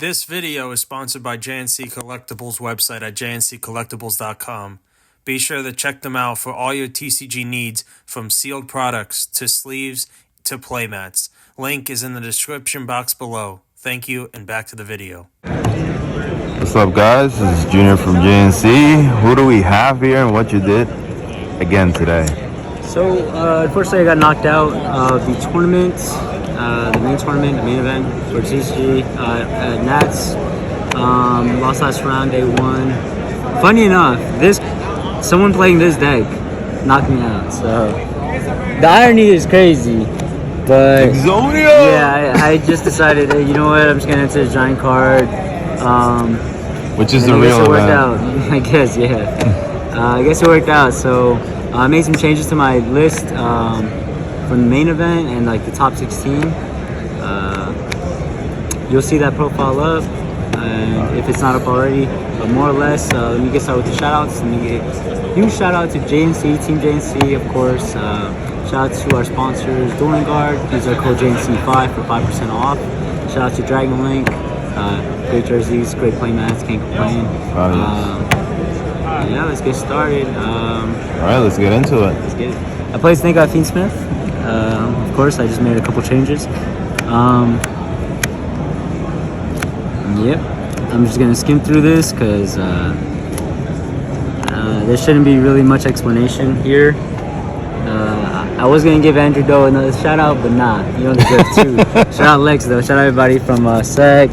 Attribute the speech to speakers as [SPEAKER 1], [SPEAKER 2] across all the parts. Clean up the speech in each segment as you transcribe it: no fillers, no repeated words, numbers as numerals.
[SPEAKER 1] This video is sponsored by JNC Collectibles website at jnccollectibles.com. Be sure to check them out for all your TCG needs, from sealed products to sleeves to playmats. Link is in the description box below. Thank you, and back to the video.
[SPEAKER 2] What's up, guys? This is Junior from JNC. Who do we have here and what you did again today?
[SPEAKER 3] So, unfortunately, I got knocked out of the tournament, the main event for TCG at Nats. Lost last round, day one. Funny enough, someone playing this deck knocked me out. So, the irony is crazy. But yeah, I just decided, hey, you know what? I'm just gonna enter a giant card.
[SPEAKER 2] Which is the real
[SPEAKER 3] event. Worked out. I guess, yeah. I guess it worked out. So I made some changes to my list from the main event and like the top 16. You'll see that profile up, and if it's not up already, but more or less. Let me get started with the shoutouts. Let me get a huge shout out to JNC, Team JNC, of course. Shout out to our sponsors, Dueling Guard. Use our code JNC5 for 5% off. Shout out to Dragon Link. Great jerseys, great playmats, can't complain. Yeah, let's get started.
[SPEAKER 2] Alright, let's get into it.
[SPEAKER 3] Let's get it. I played Snake Eye Fiendsmith. Of course, I just made a couple changes. Yep, I'm just gonna skim through this because there shouldn't be really much explanation here. I was gonna give Andrew Doe another shout out, but nah, you don't deserve two. Shout out Lex though, shout out everybody from SEC.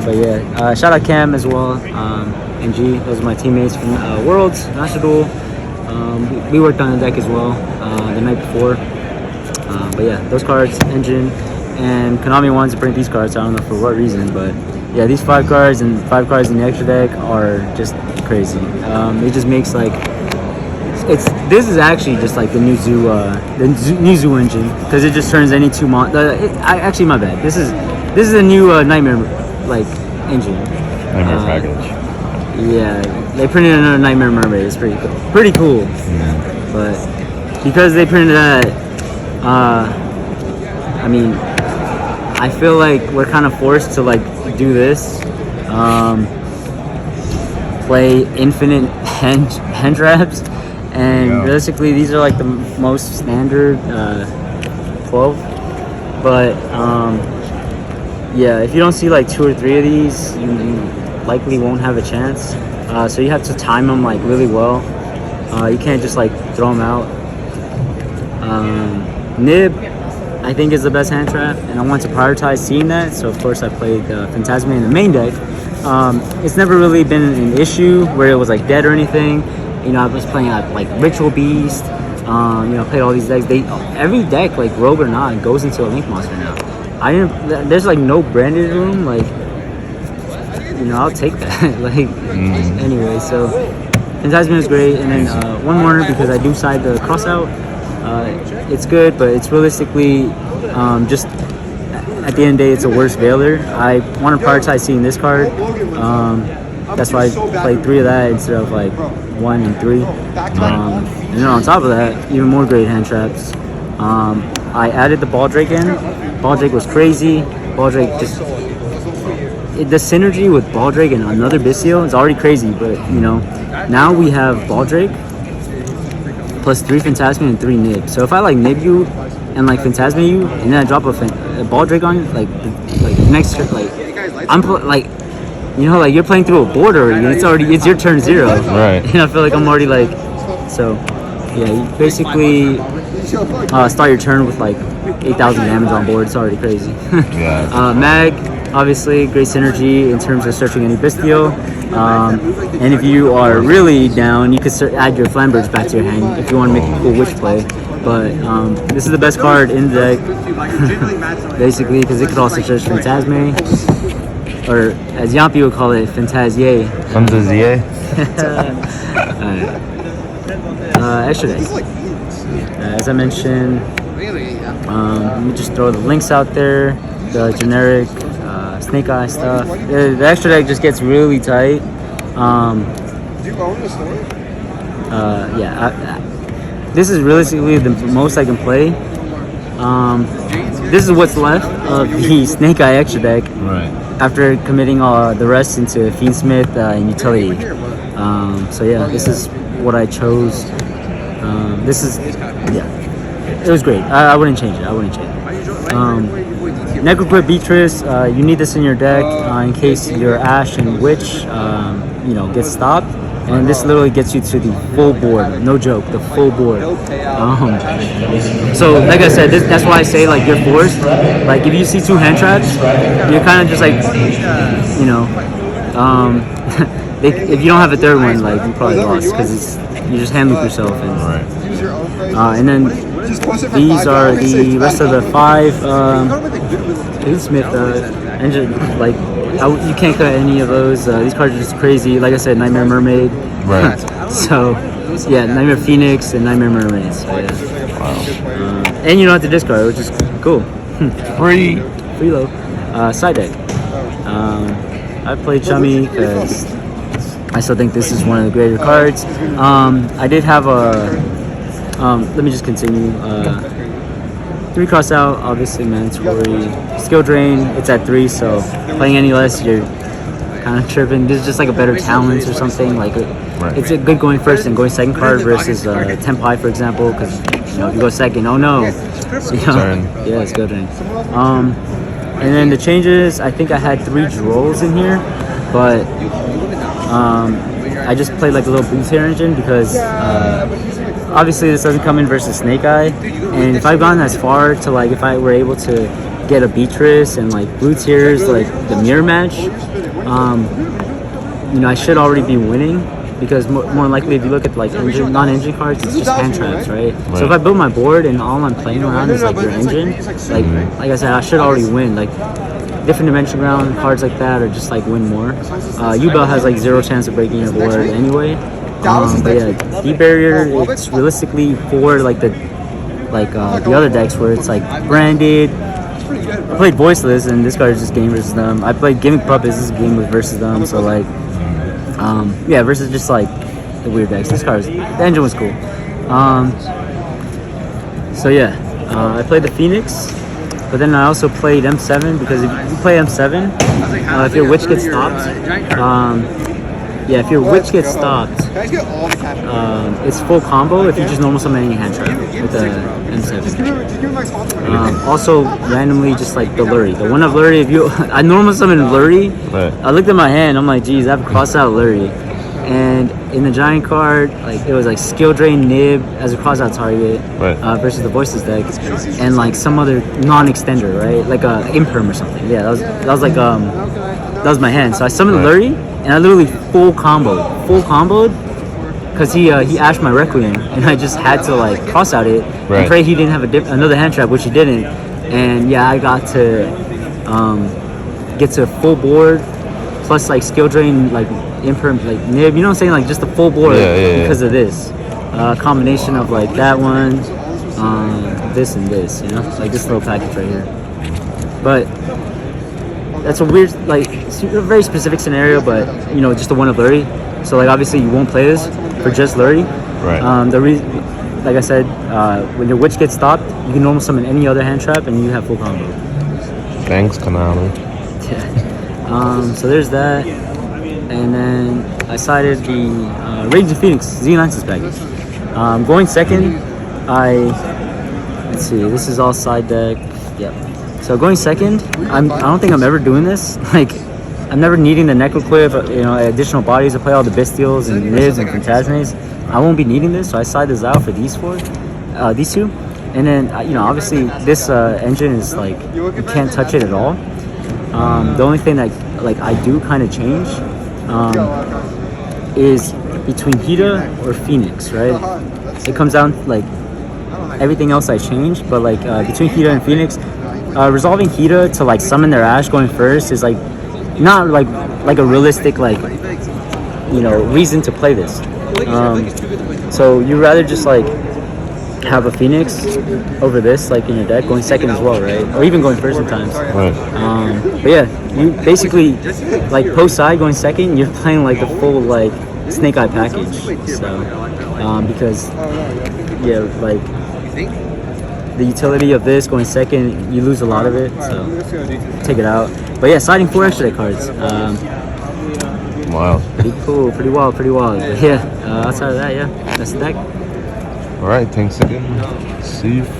[SPEAKER 3] But yeah, shout out Cam as well, and G. Those are my teammates from Worlds, National. We worked on the deck as well the night before. But yeah, those cards, Engine, and Konami wanted to print these cards. I don't know for what reason, but yeah, these 5 cards and 5 cards in the extra deck are just crazy. It just makes like this is actually just like the new zoo engine, because it just turns any two actually, my bad. This is a new Nightmare like engine.
[SPEAKER 2] Nightmare package.
[SPEAKER 3] Yeah, they printed another Nightmare Mermaid. It's pretty cool. Pretty cool.
[SPEAKER 2] Yeah.
[SPEAKER 3] But because they printed that, I mean, I feel like we're kind of forced to like do this. Play infinite hand traps. And realistically, these are like the most standard 12. But yeah, if you don't see like 2 or 3 of these, you likely won't have a chance. So you have to time them like really well. You can't just like throw them out. Nib, I think, is the best hand trap, and I want to prioritize seeing that. So of course I played Fiendsmith in the main deck. It's never really been an issue where it was like dead or anything. You know, I was playing like Ritual Beast. You know, played all these decks. Every deck, like rogue or not, goes into a Link monster now. There's like no branded room. Like, you know, I'll take that. Like, anyway, so Fiendsmith is great, and then one more because I do side the cross out. It's good, but it's realistically just at the end of the day, it's a worse Veiler. I want to prioritize seeing this card. That's why I played 3 of that instead of like 1 and 3. And then on top of that, even more great hand traps. I added the Baldrake in. Baldrake was crazy. Baldrake the synergy with Baldrake and another Bystial is already crazy, but you know, now we have Baldrake plus 3 Fiendsmith and 3 Nib. So if I like Nib you and like Fiendsmith you, and then I drop a Baldrake on you, like next turn, like I'm like, you know, like you're playing through a board already. It's your turn 0.
[SPEAKER 2] Right.
[SPEAKER 3] And I feel like I'm already like, so yeah, you basically start your turn with like 8,000 damage on board. It's already crazy.
[SPEAKER 2] Yeah.
[SPEAKER 3] Mag, obviously great synergy in terms of searching any Bystial. And if you are really down, you could add your Flamberge back to your hand if you want to make a cool witch play. But this is the best card in the deck, basically, because it could also search Fiendsmith, or as Yampi would call it, Fantasie.
[SPEAKER 2] Fantasie.
[SPEAKER 3] Extra deck. As I mentioned, let me just throw the links out there. The generic Snake Eye stuff. The extra deck just gets really tight. Yeah, this is realistically the most I can play. This is what's left of the Snake Eye extra deck.
[SPEAKER 2] Right.
[SPEAKER 3] after committing the rest into Fiendsmith and utility. So yeah, this is what I chose. It was great. I wouldn't change it. Necroquip Beatrice, you need this in your deck in case your Ash and Witch, gets stopped. And this literally gets you to the full board. No joke, the full board. So, like I said, that's why I say, like, you're forced. Like, if you see 2 hand traps, you're kind of just like, if you don't have a third one, like, you probably lost because you just hand loop yourself. And then these are the rest of the 5 Fiendsmith engine. Like, you can't cut any of those. These cards are just crazy. Like I said, Nightmare Mermaid.
[SPEAKER 2] Right.
[SPEAKER 3] So, yeah, Nightmare Phoenix and Nightmare Mermaid. So, yeah.
[SPEAKER 2] Wow.
[SPEAKER 3] And you don't have to discard, which is cool.
[SPEAKER 2] Free.
[SPEAKER 3] Freelo. Side deck. I played Chummy because I still think this is one of the greater cards. I did have a... let me just continue. 3 cross out, obviously mandatory. Skill drain, it's at 3, so playing any less, you're kind of tripping. This is just like a better talents or something. Like it's a good going first and going second card versus Tempai, for example. Because if you go second, oh no, yeah, skill drain. And then the changes, I think I had 3 Drolls in here, but I just played like a little boost hair engine because. Obviously, this doesn't come in versus Snake Eye, and if I've gotten as far to like if I were able to get a Beatrice and like blue tiers like the mirror match, I should already be winning because more than likely if you look at like non-engine cards, it's just hand traps, right? So if I build my board and all I'm playing around is like your engine, like I said, I should already win. Like different dimension ground cards like that, or just like win more. U-Bell has like 0 chance of breaking your board anyway. But yeah, D-Barrier, it's realistically for like the other decks where it's like branded. I played Voiceless and this card is just game versus them. I played Gimmick Puppets, this is game versus them. So like, versus just like the weird decks. The engine was cool. I played the Phoenix, but then I also played M7 because if you play M7, if your Witch gets stopped, if your Witch gets stopped, it's full combo if you just normal summon any hand trap with the M7. Also, randomly, just like the Lurie. The one of Lurie, I normal summon Lurie, I looked at my hand, I'm like, geez, I have crossed out Lurie. And in the giant card, like it was like Skill Drain Nib as a cross out target versus the Voices deck, and like some other non-extender, right? Like a Imperm or something. Yeah, that was my hand. So I summoned Lurie, and I literally full comboed, because he ashed my Requiem, and I just had to like cross out it and pray he didn't have another hand trap, which he didn't. And yeah, I got to get to full board plus like Skill Drain, like Imperm, like Nib, you know what I'm saying, like just the full board because of this combination of like that one, this and this, like this little package right here. But that's a weird, like, a very specific scenario, but just the one of Lurie. So like obviously you won't play this for just Lurie. The reason, like I said, when your Witch gets stopped, you can normal summon any other hand trap and you have full combo.
[SPEAKER 2] Thanks, Konami.
[SPEAKER 3] Yeah. So there's that, and then I sided the Raging Phoenix Z9 package. Going second, let's see, this is all side deck. Yep. So going second, I don't think I'm ever doing this. Like, I'm never needing the Necroquip, additional bodies to play all the Bestials and Nibs and Phantasmes. I won't be needing this, so I side this out for these 2. And then, obviously this engine is like, you can't touch it at all. The only thing that like I do kind of change is between Hida or Phoenix, right? It comes down to, like, everything else I change, but like between Hida and Phoenix, resolving Hida to like summon their Ash going first is like not like a realistic reason to play this. So you rather just like have a Phoenix over this like in your deck going second as well, right? Or even going first sometimes. But yeah, you basically like post side going second, you're playing like the full like Snake Eye package. So because like the utility of this going second, you lose a lot of it, so take it out. But yeah, sliding 4 extra deck cards.
[SPEAKER 2] Wild.
[SPEAKER 3] Pretty cool, pretty wild. But yeah, outside of that, yeah, that's the deck.
[SPEAKER 2] All right, thanks again. See you.